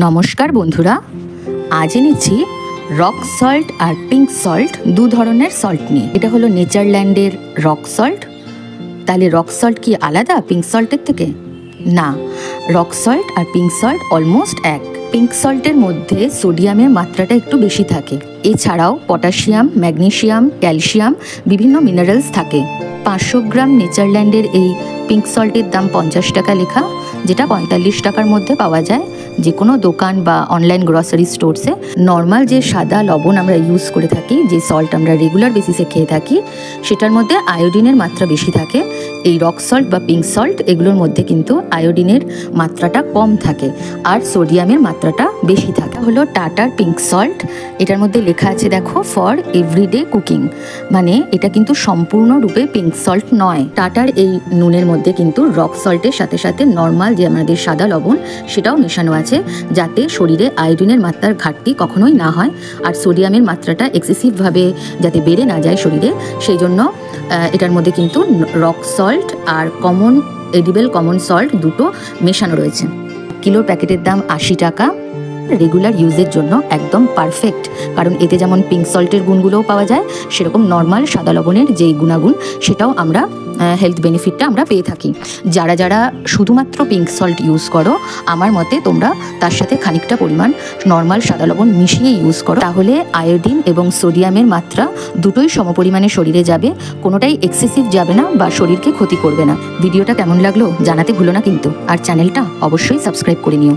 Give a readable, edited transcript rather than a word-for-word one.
নমস্কার বন্ধুরা, আজ এনেছি রক সল্ট আর পিঙ্ক সল্ট দু ধরনের সল্ট নিয়ে। এটা হলো নেচারল্যান্ডের রক সল্ট। তাহলে রক সল্ট কি আলাদা পিঙ্ক সল্টের থেকে? না, রক সল্ট আর পিঙ্ক সল্ট অলমোস্ট এক। পিঙ্ক সল্টের মধ্যে সোডিয়ামের মাত্রাটা একটু বেশি থাকে। এছাড়াও পটাশিয়াম, ম্যাগনেসিয়াম, ক্যালসিয়াম, বিভিন্ন মিনারেলস থাকে। 500 গ্রাম নেচারল্যান্ডের এই পিঙ্ক সল্টের দাম 50 টাকা লেখা, যেটা 45 টাকার মধ্যে পাওয়া যায় যে কোনো দোকান বা অনলাইন গ্রসারি স্টোরসে। নর্মাল যে সাদা লবণ আমরা ইউজ করে থাকি, যে সল্ট আমরা রেগুলার বেসিসে খেয়ে থাকি, সেটার মধ্যে আয়োডিনের মাত্রা বেশি থাকে। এই রক সল্ট বা পিঙ্ক সল্ট এগুলোর মধ্যে কিন্তু আয়োডিনের মাত্রাটা কম থাকে আর সোডিয়ামের মাত্রাটা বেশি থাকে। হলো টাটার পিঙ্ক সল্ট। এটার মধ্যে লেখা আছে দেখো, ফর এভরিডে কুকিং, মানে এটা কিন্তু সম্পূর্ণরূপে পিঙ্ক সল্ট নয়। টাটার এই নুনের মধ্যে কিন্তু রক সল্টের সাথে সাথে নর্মাল যে আমাদের সাদা লবণ সেটাও মেশানো আছে, যাতে শরীরে আয়োডিনের মাত্রার ঘাটতি কখনোই না হয় আর সোডিয়ামের মাত্রাটা এক্সেসিভভাবে যাতে বেড়ে না যায় শরীরে, সেই জন্য এটার মধ্যে কিন্তু রক সল্ট আর কমন এডিবল কমন সল্ট দুটো মেশানো রয়েছে। কিলোর প্যাকেটের দাম 80 টাকা। রেগুলার ইউজের জন্য একদম পারফেক্ট, কারণ এতে যেমন পিঙ্ক সল্টের গুণগুলোও পাওয়া যায়, সেরকম নর্মাল সাদা লবণের যেই গুণাগুণ সেটাও আমরা হেলথ বেনিফিটটা আমরা পেয়ে থাকি। যারা যারা শুধুমাত্র পিঙ্ক সল্ট ইউজ করো, আমার মতে তোমরা তার সাথে খানিকটা পরিমাণ নর্মাল সাদা লবণ মিশিয়ে ইউজ করো, তাহলে আয়োডিন এবং সোডিয়ামের মাত্রা দুটোই সমপরিমাণে শরীরে যাবে, কোনোটাই এক্সেসিভ যাবে না বা শরীরকে ক্ষতি করবে না। ভিডিওটা কেমন লাগলো জানাতে ভুলো না কিন্তু, আর চ্যানেলটা অবশ্যই সাবস্ক্রাইব করে নিও।